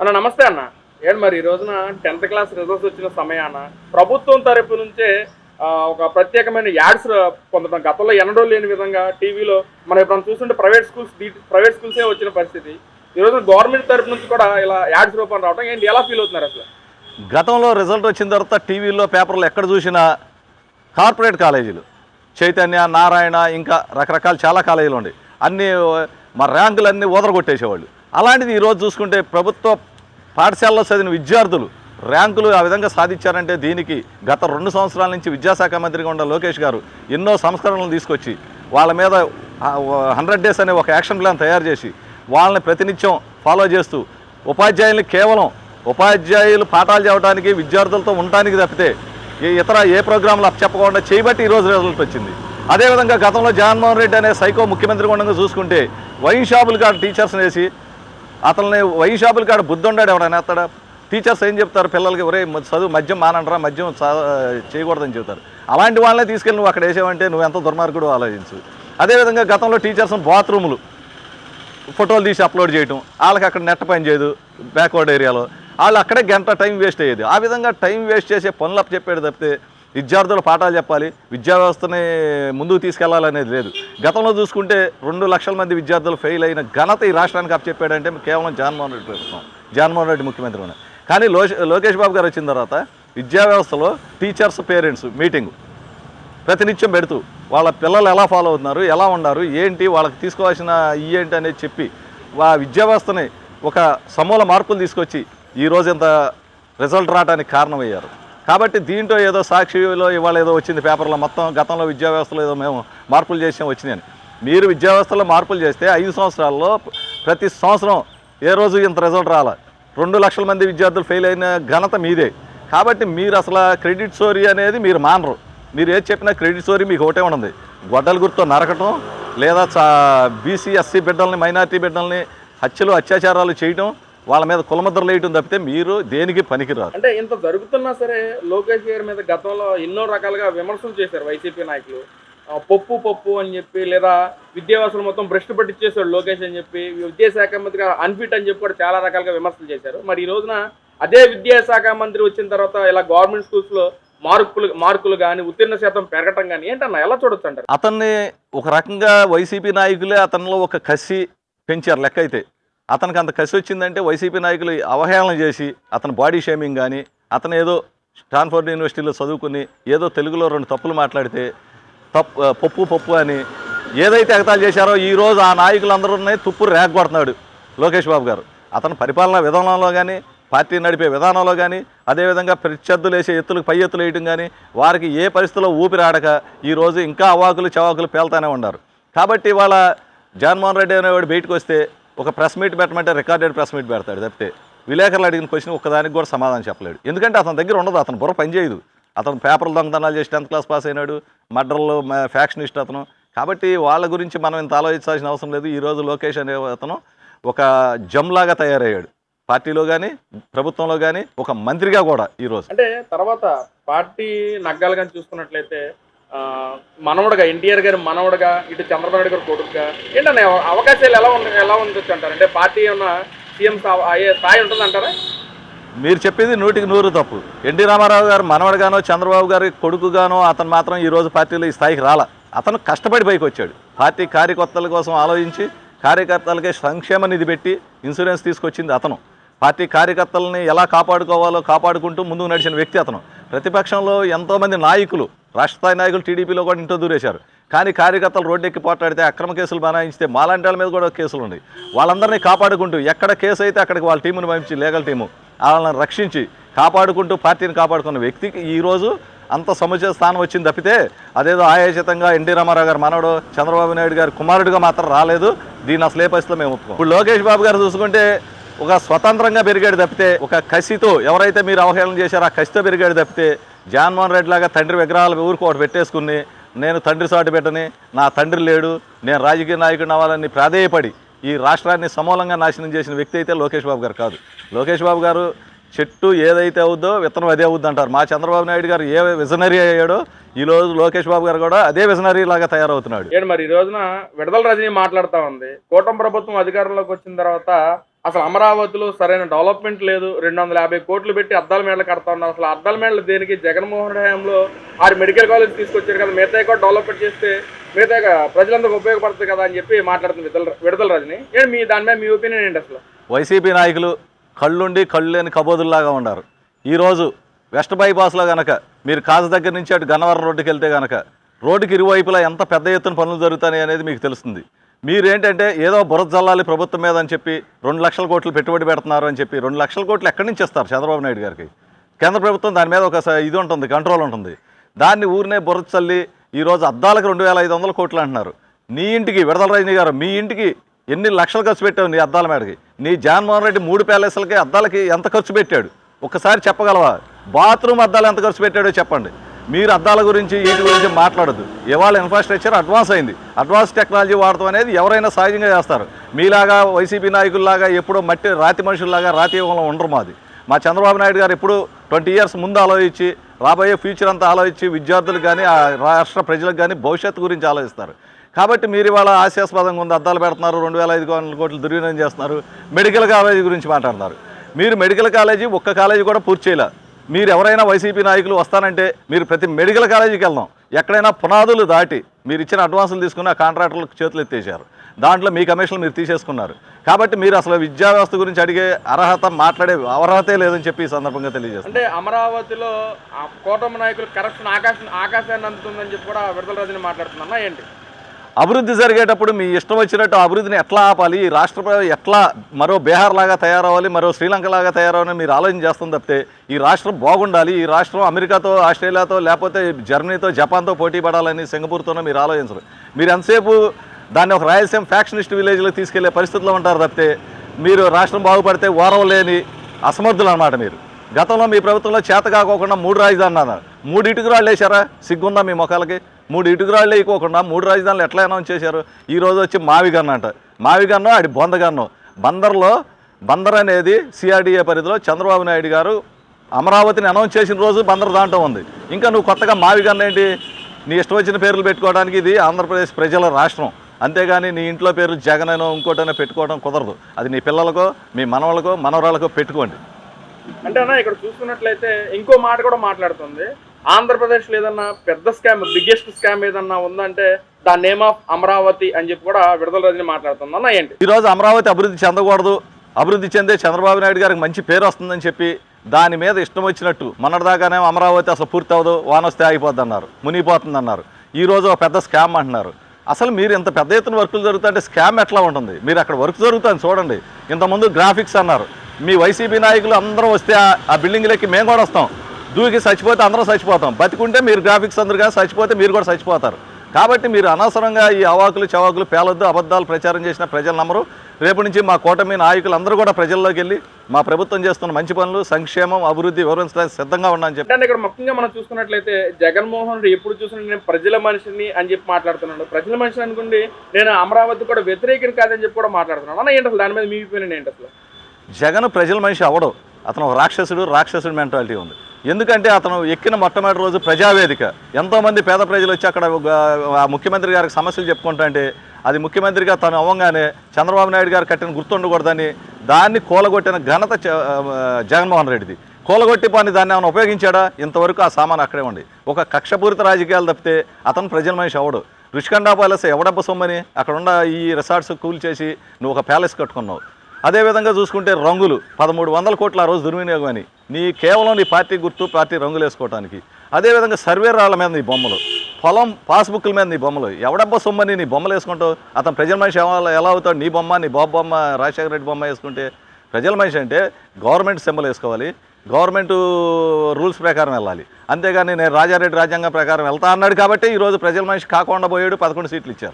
అన్న నమస్తే అన్న. ఏంటి మరి ఈ రోజున 10th క్లాస్ రిజల్ట్స్ వచ్చిన సమయాన ప్రభుత్వం తరపు నుంచే ఒక ప్రత్యేకమైన యాడ్స్ పొందడం గతంలో ఎన్నడూ లేని విధంగా టీవీలో మనం ఎప్పుడైనా చూస్తుంటే ప్రైవేట్ స్కూల్సే వచ్చిన పరిస్థితి. ఈ రోజున గవర్నమెంట్ తరపు నుంచి కూడా ఇలా యాడ్స్ రూపంలో రావడం ఏంటి ఎలా ఫీల్ అవుతున్నారు అసలు? గతంలో రిజల్ట్ వచ్చిన తర్వాత టీవీలో పేపర్లు ఎక్కడ చూసినా కార్పొరేట్ కాలేజీలు చైతన్య, నారాయణ, ఇంకా రకరకాల చాలా కాలేజీలు ఉన్నాయి. అన్నీ మా ర్యాంకులన్నీ ఊదరగొట్టేసేవాళ్ళు. అలాంటిది ఈరోజు చూసుకుంటే ప్రభుత్వ పాఠశాలలో చదివిన విద్యార్థులు ర్యాంకులు ఆ విధంగా సాధించారంటే దీనికి గత 2 సంవత్సరాల నుంచి విద్యాశాఖ మంత్రిగా ఉన్న లోకేష్ గారు ఎన్నో సంస్కరణలు తీసుకొచ్చి వాళ్ళ మీద 100 డేస్ అనే ఒక యాక్షన్ ప్లాన్ తయారు చేసి వాళ్ళని ప్రతినిత్యం ఫాలో చేస్తూ ఉపాధ్యాయుల్ని కేవలం ఉపాధ్యాయులు పాఠాలు చెప్పడానికి విద్యార్థులతో ఉండటానికి తప్పితే ఇతర ఏ ప్రోగ్రాంలు చెప్పకుండా చేయబట్టి ఈరోజు రిజల్ట్ వచ్చింది. అదేవిధంగా గతంలో జగన్మోహన్ రెడ్డి అనే సైకో ముఖ్యమంత్రి ఉండగా చూసుకుంటే వైన్ షాపులు కాడ టీచర్స్ని వేసి అతన్ని వైన్ షాపులు కాడ బుద్ధి ఉండాడు ఎవడైనా అతడ టీచర్స్ ఏం చెప్తారు పిల్లలకి, ఒరే చదువు మద్యం మానంటరా, మద్యం చేయకూడదని చెబుతారు. అలాంటి వాళ్ళనే తీసుకెళ్ళి నువ్వు అక్కడ వేసావంటే నువ్వు ఎంత దుర్మార్గుడు ఆలోచించు. అదేవిధంగా గతంలో టీచర్స్ బాత్రూములు ఫోటోలు తీసి అప్లోడ్ చేయటం, వాళ్ళకి అక్కడ నెట్ పని చేయదు బ్యాక్వర్డ్ ఏరియాలో, వాళ్ళు అక్కడే గంట టైం వేస్ట్ అయ్యేది. ఆ విధంగా టైం వేస్ట్ చేసే పనులు చెప్పాడు తప్పితే విద్యార్థులు పాఠాలు చెప్పాలి, విద్యా వ్యవస్థని ముందుకు తీసుకెళ్లాలనేది లేదు. గతంలో చూసుకుంటే 2 లక్షల మంది విద్యార్థులు ఫెయిల్ అయిన ఘనత ఈ రాష్ట్రానికి అప్పచెప్పాడంటే కేవలం జగన్మోహన్ రెడ్డి ప్రభుత్వం, జగన్మోహన్ రెడ్డి ముఖ్యమంత్రి ఉన్నాయి. కానీ లోకేష్ బాబు గారు వచ్చిన తర్వాత విద్యా వ్యవస్థలో టీచర్స్ పేరెంట్స్ మీటింగు ప్రతినిత్యం పెడుతూ వాళ్ళ పిల్లలు ఎలా ఫాలో అవుతున్నారు, ఎలా ఉన్నారు, ఏంటి వాళ్ళకి తీసుకోవాల్సిన ఏంటి అనేది చెప్పి విద్యా వ్యవస్థని ఒక సమూల మార్పులు తీసుకొచ్చి ఈరోజు ఇంత రిజల్ట్ రావడానికి కారణమయ్యారు. కాబట్టి దీంట్లో ఏదో సాక్షిలో ఇవాళ ఏదో వచ్చింది పేపర్లో మొత్తం గతంలో విద్యా వ్యవస్థలో ఏదో మేము మార్పులు చేసాం వచ్చినాయని. మీరు విద్యా వ్యవస్థలో మార్పులు చేస్తే 5 సంవత్సరాల్లో ప్రతి సంవత్సరం ఏ రోజు ఇంత రిజల్ట్ రాలా, 2 లక్షల మంది విద్యార్థులు ఫెయిల్ అయిన ఘనత మీదే. కాబట్టి మీరు అసలు క్రెడిట్ స్టోరీ అనేది మీరు మానరు. మీరు ఏది చెప్పినా క్రెడిట్ స్టోరీ మీకు ఒకటే ఉన్నది, గొడ్డల గుర్తుతో నరకటం లేదా బీసీ ఎస్సీ బిడ్డల్ని మైనారిటీ బిడ్డల్ని హత్యలు అత్యాచారాలు చేయటం, వాళ్ళ మీద కులముద్రలు వేయటం తప్పితే మీరు దేనికి పనికిరాదు. అంటే ఇంత జరుగుతున్నా సరే లోకేష్ గారి మీద గతంలో ఎన్నో రకాలుగా విమర్శలు చేశారు వైసీపీ నాయకులు. పప్పు అని చెప్పి, లేదా విద్యావ్యవస్థలు మొత్తం భ్రష్టు పట్టించేశాడు లోకేష్ అని చెప్పి, విద్యాశాఖ మంత్రిగా అన్ఫిట్ అని చెప్పి కూడా చాలా రకాలుగా విమర్శలు చేశారు. మరి ఈ రోజున అదే విద్యాశాఖ మంత్రి వచ్చిన తర్వాత ఇలా గవర్నమెంట్ స్కూల్స్లో మార్కులు కానీ ఉత్తీర్ణ శాతం పెరగటం కానీ ఏంటన్నా ఎలా చూడొచ్చు అంటారు? అతన్ని ఒక రకంగా వైసీపీ నాయకులే అతనిలో ఒక కసి పెంచారు. లెక్క అయితే అతనికి అంత కసి వచ్చిందంటే వైసీపీ నాయకులు అవహేళన చేసి అతని బాడీ షేమింగ్ కానీ, అతను ఏదో స్టాన్ఫోర్డ్ యూనివర్సిటీలో చదువుకుని ఏదో తెలుగులో 2 తప్పులు మాట్లాడితే పప్పు అని ఏదైతే ఎగతాలు చేశారో ఈరోజు ఆ నాయకులందరూ తుప్పు రేగొడుతున్నాడు లోకేష్ బాబు గారు. అతని పరిపాలనా విధానంలో కానీ, పార్టీ నడిపే విధానంలో కానీ, అదేవిధంగా ప్రత్యర్థులు వేసే ఎత్తులకు పై ఎత్తులు వేయటం కానీ, వారికి ఏ పరిస్థితిలో ఊపిరాడక ఈరోజు ఇంకా అవాకులు చవాకులు పేలుతానే ఉన్నారు. కాబట్టి వాళ్ళ జగన్మోహన్ రెడ్డి అనేవాడు బయటకు వస్తే ఒక ప్రెస్ మీట్ పెట్టమంటే రికార్డెడ్ ప్రెస్ మీట్ పెడతాడు తప్పితే విలేకరులు అడిగిన క్వశ్చన్ ఒక్కదానికి కూడా సమాధానం చెప్పలేడు. ఎందుకంటే అతని దగ్గర ఉండదు, అతను బుర్ర పనిచేయదు. అతను పేపర్లు దొంగతనాలు చేసి 10th క్లాస్ పాస్ అయినాడు, మర్డర్లో ఫ్యాక్షనిస్ట్ అతను. కాబట్టి వాళ్ళ గురించి మనం ఇంత ఆలోచించాల్సిన అవసరం లేదు. ఈరోజు లోకేష్ అనే అతను ఒక జమ్లాగా తయారయ్యాడు పార్టీలో కానీ ప్రభుత్వంలో కానీ, ఒక మంత్రిగా కూడా ఈరోజు. అంటే తర్వాత పార్టీ నగ్గాలు కానీ చూసుకున్నట్లయితే మనవడుగా ఎన్టీఆర్ గారి మనవడుగా, ఇటు చంద్రబాబు నాయుడు గారి కొడుకుగా ఏంటంటే అవకాశాలు ఎలా ఉండొచ్చు అంటారు? అంటే పార్టీ ఏమన్నా సీఎం అయ్యే స్థాయి ఉంటుంది అంటారా? మీరు చెప్పేది 100కి 100 తప్పు. ఎన్టీ రామారావు గారు మనవడుగానో చంద్రబాబు గారి కొడుకుగానో అతను మాత్రం ఈరోజు పార్టీలో ఈ స్థాయికి రాలా. అతను కష్టపడి పైకి వచ్చాడు. పార్టీ కార్యకర్తల కోసం ఆలోచించి కార్యకర్తలకే సంక్షేమ నిధి పెట్టి ఇన్సూరెన్స్ తీసుకొచ్చింది అతను. పార్టీ కార్యకర్తలని ఎలా కాపాడుకోవాలో కాపాడుకుంటూ ముందుకు నడిచిన వ్యక్తి అతను. ప్రతిపక్షంలో ఎంతోమంది నాయకులు, రాష్ట్ర స్థాయి నాయకులు టీడీపీలో కూడా ఇంటో దూరేశారు. కానీ కార్యకర్తలు రోడ్డెక్కి పోట్లాడితే అక్రమ కేసులు బనాయించితే మాలాంటి వాళ్ళ మీద కూడా కేసులు ఉన్నాయి. వాళ్ళందరినీ కాపాడుకుంటూ ఎక్కడ కేసు అయితే అక్కడికి వాళ్ళ టీముని పంపించి లీగల్ టీము వాళ్ళని రక్షించి కాపాడుకుంటూ పార్టీని కాపాడుకున్న వ్యక్తికి ఈరోజు అంత సముచిత స్థానం వచ్చింది తప్పితే అదేదో ఆయాచితంగా ఎన్టీ రామారావు గారు మనవడు చంద్రబాబు నాయుడు గారు కుమారుడిగా మాత్రం రాలేదు. దీన్ని అసలు ఏ పరిస్థితిలో మేము ఒప్పుకోం. ఇప్పుడు లోకేష్ బాబు గారు చూసుకుంటే ఒక స్వతంత్రంగా పెరిగాడు తప్పితే, ఒక కసితో ఎవరైతే మీరు అవహేళన చేశారో ఆ కసితో పెరిగాడు తప్పితే జగన్మోహన్ రెడ్డి లాగా తండ్రి విగ్రహాలు ఊరికి ఒకటి పెట్టేసుకుని నేను తండ్రి సాటి పెట్టని, నా తండ్రి లేడు, నేను రాజకీయ నాయకుడిని అవ్వాలని ప్రాధేయపడి ఈ రాష్ట్రాన్ని సమూలంగా నాశనం చేసిన వ్యక్తి అయితే లోకేష్ బాబు గారు కాదు. లోకేష్ బాబు గారు చెట్టు ఏదైతే అవుద్దో విత్తనం అదే అవుద్ది అంటారు. మా చంద్రబాబు నాయుడు గారు ఏ విజనరీ అయ్యాడో ఈరోజు లోకేష్ బాబు గారు కూడా అదే విజనరీ లాగా తయారవుతున్నాడు. మరి ఈ రోజున విడుదల రజనీ మాట్లాడుతూ ఉంది, కూటమి ప్రభుత్వం అధికారంలోకి వచ్చిన తర్వాత అసలు అమరావతిలో సరైన డెవలప్మెంట్ లేదు. 250 కోట్లు పెట్టి అద్దాల మేడలు కడతా ఉన్నారు. అసలు అద్దాల మేడలు దేనికి? జగన్మోహన్ రెడ్డి హయాంలో 6 మెడికల్ కాలేజ్ తీసుకొచ్చారు కదా, మిగతాయి కూడా డెవలప్మెంట్ చేస్తే మిగతా ప్రజలందరికీ ఉపయోగపడుతుంది కదా అని చెప్పి మాట్లాడుతుంది విడుదల రజని. ఏంటి దాని మీద మీ ఒపీనియన్ ఏంటి అసలు? వైసీపీ నాయకులు కళ్ళుండి కళ్ళు లేని కబోదుల్లాగా ఉన్నారు. ఈరోజు వెస్ట్ బైపాస్లో కనుక మీరు కాజు దగ్గర నుంచి అటు గన్నవరం రోడ్డుకి వెళ్తే కనుక రోడ్డుకి ఇరువైపులా ఎంత పెద్ద ఎత్తున పనులు జరుగుతాయి అనేది మీకు తెలుస్తుంది. మీరేంటంటే ఏదో బురద జల్లాలి ప్రభుత్వం మీద అని చెప్పి 2 లక్షల కోట్లు పెట్టుబడి పెడుతున్నారు అని చెప్పి 2 లక్షల కోట్లు ఎక్కడి నుంచి ఇస్తారు చంద్రబాబు నాయుడు గారికి? కేంద్ర ప్రభుత్వం దాని మీద ఒక ఇది ఉంటుంది, కంట్రోల్ ఉంటుంది. దాన్ని ఊరినే బురద చల్లి ఈరోజు అద్దాలకు 2500 కోట్లు అంటున్నారు. నీ ఇంటికి విడుదల రజనీ గారు మీ ఇంటికి ఎన్ని లక్షలు ఖర్చు పెట్టావు నీ అద్దాల మేడకి? నీ జగన్మోహన్ రెడ్డి 3 ప్యాలెస్లకి అద్దాలకి ఎంత ఖర్చు పెట్టాడు ఒక్కసారి చెప్పగలవా? బాత్రూమ్ అద్దాలు ఎంత ఖర్చు పెట్టాడో చెప్పండి. మీరు అద్దాల గురించి వీటి గురించి మాట్లాడద్దు. ఇవాళ ఇన్ఫ్రాస్ట్రక్చర్ అడ్వాన్స్ అయింది. అడ్వాన్స్ టెక్నాలజీ వాడటం అనేది ఎవరైనా సహజంగా చేస్తారు. మీలాగా వైసీపీ నాయకుల్లాగా ఎప్పుడో మట్టి రాతి మనుషుల్లాగా రాతి యుగంలో ఉండరు. మా చంద్రబాబు నాయుడు గారు ఎప్పుడు 20 ఇయర్స్ ముందు ఆలోచించి రాబోయే ఫ్యూచర్ అంతా ఆలోచించి విద్యార్థులకు కానీ ఆ రాష్ట్ర ప్రజలకు కానీ భవిష్యత్తు గురించి ఆలోచిస్తారు. కాబట్టి మీరు ఇవాళ హాస్యాస్పదంగా ఉంది, అద్దాలు పెడుతున్నారు, 2500 కోట్లు దుర్వినియోగం చేస్తున్నారు. మెడికల్ కాలేజీ గురించి మాట్లాడుతున్నారు. మీరు మెడికల్ కాలేజీ ఒక్క కాలేజీ కూడా పూర్తి చేయలే. మీరు ఎవరైనా వైసీపీ నాయకులు వస్తానంటే మీరు ప్రతి మెడికల్ కాలేజీకి వెళ్దాం, ఎక్కడైనా పునాదులు దాటి మీరు ఇచ్చిన అడ్వాన్సులు తీసుకుని ఆ కాంట్రాక్టర్లకు చేతులు ఎత్తేసారు. దాంట్లో మీ కమిషన్లు మీరు తీసేసుకున్నారు. కాబట్టి మీరు అసలు విద్యా వ్యవస్థ గురించి అడిగే అర్హత మాట్లాడే అర్హతే లేదని చెప్పి ఈ సందర్భంగా తెలియజేస్తారు. అంటే అమరావతిలో కూటమి నాయకులు కరప్షన్ ఆకాశాన్ని అందుతుందని చెప్పి కూడా విడుదల రజని మాట్లాడుతున్నా ఏంటి? అభివృద్ధి జరిగేటప్పుడు మీ ఇష్టం వచ్చినట్టు అభివృద్ధిని ఎట్లా ఆపాలి, ఈ రాష్ట్ర ఎట్లా మరో బీహార్ లాగా తయారవ్వాలి, మరో శ్రీలంక లాగా తయారవ్వాలని మీరు ఆలోచన చేస్తుంది తప్పితే ఈ రాష్ట్రం బాగుండాలి, ఈ రాష్ట్రం అమెరికాతో ఆస్ట్రేలియాతో లేకపోతే జర్మనీతో జపాన్తో పోటీ పడాలని సింగపూర్తోనో మీరు ఆలోచించరు. మీరు ఎంతసేపు దాన్ని ఒక రాయలసీమ ఫ్యాక్షనిస్ట్ విలేజ్లో తీసుకెళ్లే పరిస్థితిలో ఉంటారు తప్పితే మీరు రాష్ట్రం బాగుపడితే ఓరవలేని అసమర్థులు అన్నమాట. మీరు గతంలో మీ ప్రభుత్వంలో చేత కాకోకుండా 3 రాజధానులు అన్నారు. 3 ఇటుకురాళ్ళు వేశారా? సిగ్గుందా మీ ముఖాలకి? 3 ఇటుకురాళ్ళు వేయకోకుండా 3 రాజధానులు ఎట్లా అనౌన్స్ చేశారు? ఈరోజు వచ్చి మావిగన్ను అంట. మావిగన్ను అది బొందగన్ను. బందర్ అనేది సిఆర్డీఏ పరిధిలో చంద్రబాబు నాయుడు గారు అమరావతిని అనౌన్స్ చేసిన రోజు బందర్ దాంట్లో ఉంది. ఇంకా నువ్వు కొత్తగా మావిగన్ను ఏంటి? నీ ఇష్టం వచ్చిన పేర్లు పెట్టుకోవడానికి ఇది ఆంధ్రప్రదేశ్ ప్రజల రాష్ట్రం. అంతేగాని నీ ఇంట్లో పేర్లు జగననో ఇంకోటనో పెట్టుకోవడం కుదరదు. అది నీ పిల్లలకో మీ మనవలకో మనవరాలకో పెట్టుకోండి. అంటే అన్న ఇక్కడ చూసుకున్నట్లయితే ఇంకో మాట కూడా మాట్లాడుతుంది. ఆంధ్రప్రదేశ్లో ఏదన్నా పెద్ద స్కామ్, బిగ్గెస్ట్ స్కామ్ ఏదన్నా ఉందంటే ద నేమ్ ఆఫ్ అమరావతి అని చెప్పి కూడా విడుదల రజని మాట్లాడుతుంది అన్న ఏంటి? ఈరోజు అమరావతి అభివృద్ధి చెందకూడదు, అభివృద్ధి చెందే చంద్రబాబు నాయుడు గారికి మంచి పేరు వస్తుందని చెప్పి దాని మీద ఇష్టం వచ్చినట్టు మొన్నటిదాకానే అమరావతి అసలు పూర్తి అవ్వదు, వానొస్తే ఆగిపోద్ది అన్నారు, మునిగిపోతుంది అన్నారు. ఈరోజు ఒక పెద్ద స్కామ్ అంటున్నారు. అసలు మీరు ఇంత పెద్ద ఎత్తున వర్కులు జరుగుతుంటే స్కామ్ ఎట్లా ఉంటుంది? మీరు అక్కడ వర్క్ జరుగుతుంది చూడండి. ఇంతకుముందు గ్రాఫిక్స్ అన్నారు. మీ వైసీపీ నాయకులు అందరూ వస్తే ఆ బిల్డింగ్లకి మేము కూడా వస్తాం, దూకి చచ్చిపోతే అందరం చచ్చిపోతాం, బతికుంటే మీరు గ్రాఫిక్స్ అందరు కానీ చచ్చిపోతే మీరు కూడా చచ్చిపోతారు. కాబట్టి మీరు అనవసరంగా ఈ అవాకులు చవాకులు పేలొద్దు, అబద్ధాలు ప్రచారం చేసిన ప్రజలు నమ్మరు. రేపు నుంచి మా కూటమి నాయకులు అందరూ కూడా ప్రజల్లోకి వెళ్ళి మా ప్రభుత్వం చేస్తున్న మంచి పనులు, సంక్షేమం, అభివృద్ధి వివరించడానికి సిద్ధంగా ఉన్నామని చెప్పి. అంటే ఇక్కడ ముఖ్యంగా మనం చూసుకున్నట్లయితే జగన్మోహన్ రెడ్డి ఎప్పుడు చూసినా నేను ప్రజల మనిషిని అని చెప్పి మాట్లాడుతున్నాడు. ప్రజల మనిషిని అనుకుంటే నేను అమరావతి కూడా వ్యతిరేకం కాదని చెప్పి కూడా మాట్లాడుతున్నాను అన్న ఏంటి అసలు దాని మీద మీ ఒపీనియన్ ఏంటి? అసలు జగన్ ప్రజల మనిషి అవడం, అతను రాక్షసుడు మెంటాలిటీ ఉంది. ఎందుకంటే అతను ఎక్కిన మొట్టమొదటి రోజు ప్రజావేదిక ఎంతోమంది పేద ప్రజలు వచ్చి అక్కడ ముఖ్యమంత్రి గారికి సమస్యలు చెప్పుకుంటా అంటే అది ముఖ్యమంత్రిగా తను అవ్వగానే చంద్రబాబు నాయుడు గారు కట్టిన గుర్తుండకూడదని దాన్ని కూలగొట్టిన ఘనత జగన్మోహన్ రెడ్డిది. కూలగొట్టి పని దాన్ని ఏమైనా ఉపయోగించాడా? ఇంతవరకు ఆ సామాను అక్కడే ఉండి ఒక కక్షపూరిత రాజకీయాలు తప్పితే అతను ప్రజల మనిషి అవడు. రుషికొండ ప్యాలెస్ ఎవడబ్బ సొమ్మని అక్కడ ఉన్న ఈ రిసార్ట్స్ కూల్ చేసి నువ్వు ఒక ప్యాలెస్ కట్టుకున్నావు. అదేవిధంగా చూసుకుంటే రంగులు 1300 కోట్ల ఆ రోజు దుర్వినియోగం అని కేవలం నీ పార్టీ గుర్తు, పార్టీ రంగులు వేసుకోవడానికి. అదేవిధంగా సర్వే రాళ్ల మీద నీ బొమ్మలు, పొలం పాస్బుక్ల మీద నీ బొమ్మలు, ఎవడబ్బా సొమ్మని నీ బొమ్మలు వేసుకుంటావు. అతను ప్రజల మనిషి ఎలా అవుతాడు? నీ బొమ్మ, నీ బాబు బొమ్మ, రాజశేఖర రెడ్డి బొమ్మ వేసుకుంటే ప్రజల మనిషి అంటే గవర్నమెంట్ సింబల్ వేసుకోవాలి, గవర్నమెంట్ రూల్స్ ప్రకారం వెళ్ళాలి. అంతేగాని నేను రాజారెడ్డి రాజ్యాంగం ప్రకారం వెళ్తా అన్నాడు కాబట్టి ఈరోజు ప్రజల మనిషి కాకుండా పోయాడు, 11 సీట్లు ఇచ్చారు.